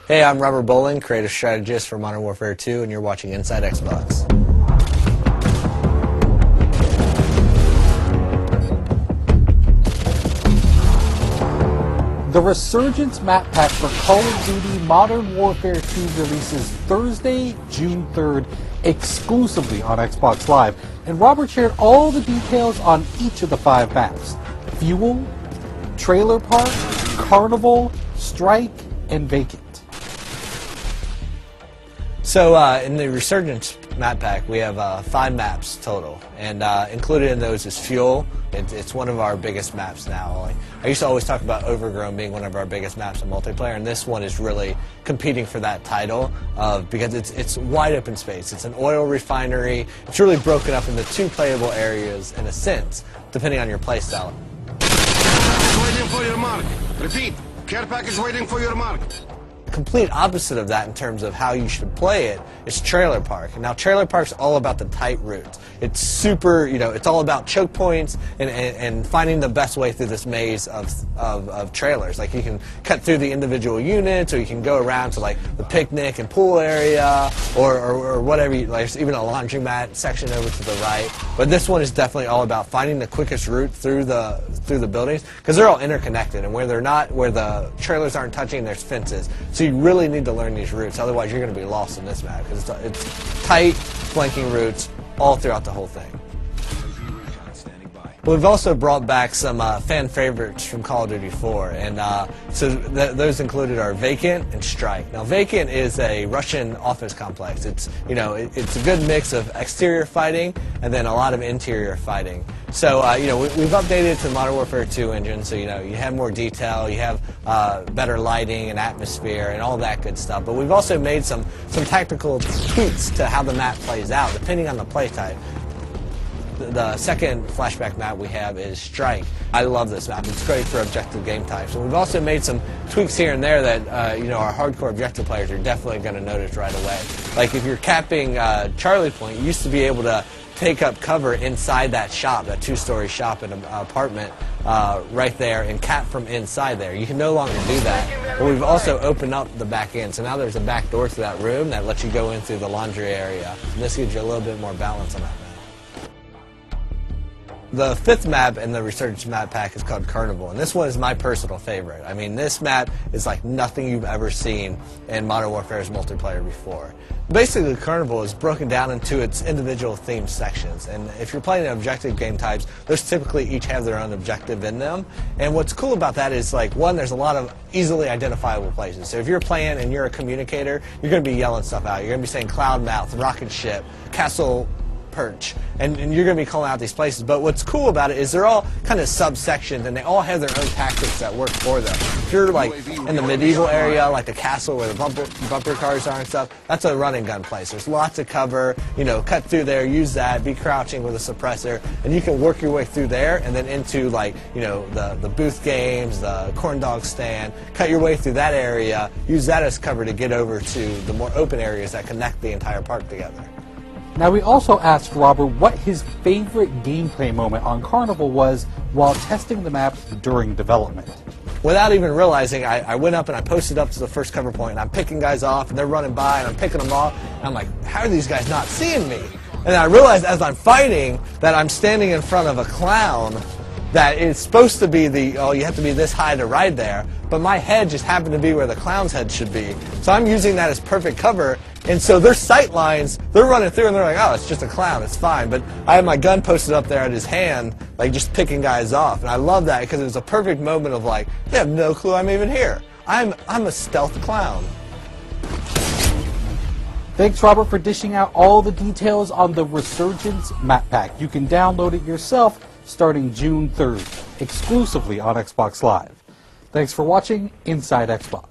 Hey, I'm Robert Bolin, creative strategist for Modern Warfare 2, and you're watching Inside Xbox. The Resurgence map pack for Call of Duty Modern Warfare 2 releases Thursday, June 3rd, exclusively on Xbox Live, and Robert shared all the details on each of the 5 maps: Fuel, Trailer Park, Carnival, Strike, and Vacant. So in the Resurgence map pack, we have 5 maps total, and included in those is Fuel. It's one of our biggest maps now. I used to always talk about Overgrown being one of our biggest maps in multiplayer, and this one is really competing for that title because it's wide open space. It's an oil refinery. It's really broken up into 2 playable areas in a sense, depending on your playstyle. Waiting for your mark. Repeat. Care package waiting for your mark. Complete opposite of that in terms of how you should play it is Trailer Park. Now, Trailer Park's all about the tight routes. It's super, it's all about choke points and finding the best way through this maze of trailers. Like, you can cut through the individual units, or you can go around to, like, the picnic and pool area, or whatever. Like, there's even a laundromat section over to the right. But this one is definitely all about finding the quickest route through the buildings, because they're all interconnected, and where the trailers aren't touching, there's fences. So you really need to learn these routes, otherwise you're going to be lost in this map, because it's tight, flanking routes all throughout the whole thing. We've also brought back some fan favorites from Call of Duty 4, and so those included are Vacant and Strike. Now, Vacant is a Russian office complex. It's it's a good mix of exterior fighting and then a lot of interior fighting. So we've updated it to the Modern Warfare 2 engine, so you have more detail, you have better lighting and atmosphere and all that good stuff. But we've also made some tactical tweaks to how the map plays out depending on the play type. The second flashback map we have is Strike. I love this map. It's great for objective game types. And we've also made some tweaks here and there that our hardcore objective players are definitely going to notice right away. Like, if you're capping Charlie Point, you used to be able to take up cover inside that shop, that 2-story shop in an apartment right there, and cap from inside there. You can no longer do that. But we've also opened up the back end, so now there's a back door to that room that lets you go in through the laundry area. And this gives you a little bit more balance on that map. The 5th map in the Resurgence map pack is called Carnival, and this one is my personal favorite. I mean, this map is like nothing you've ever seen in Modern Warfare's multiplayer before. Basically, Carnival is broken down into its individual themed sections, and if you're playing objective game types, those typically each have their own objective in them. And what's cool about that is, like, one, there's a lot of easily identifiable places. So if you're playing and you're a communicator, you're going to be yelling stuff out. You're going to be saying Cloud Mouth, Rocket Ship, Castle Perch, and you're going to be calling out these places. But what's cool about it is they're all kind of subsections, and they all have their own tactics that work for them. If you're like in the medieval area, like the castle where the bumper cars are and stuff, that's a run and gun place. There's lots of cover, cut through there, use that, be crouching with a suppressor, and you can work your way through there and then into, like, the booth games, the corn dog stand, cut your way through that area, use that as cover to get over to the more open areas that connect the entire park together. Now, we also asked Robert what his favorite gameplay moment on Carnival was while testing the map during development. Without even realizing, I went up and I posted up to the first cover point, and I'm picking guys off, and they're running by, and I'm picking them off, and I'm like, how are these guys not seeing me? And I realized as I'm fighting that I'm standing in front of a clown that it's supposed to be you have to be this high to ride there, but my head just happened to be where the clown's head should be. So I'm using that as perfect cover, and so their sight lines, they're running through and they're like, oh, it's just a clown, it's fine. But I have my gun posted up there at his hand, like, just picking guys off. And I love that because it was a perfect moment of, like, they have no clue I'm even here. I'm a stealth clown. Thanks, Robert, for dishing out all the details on the Resurgence map pack. You can download it yourself starting June 3rd, exclusively on Xbox Live. Thanks for watching Inside Xbox.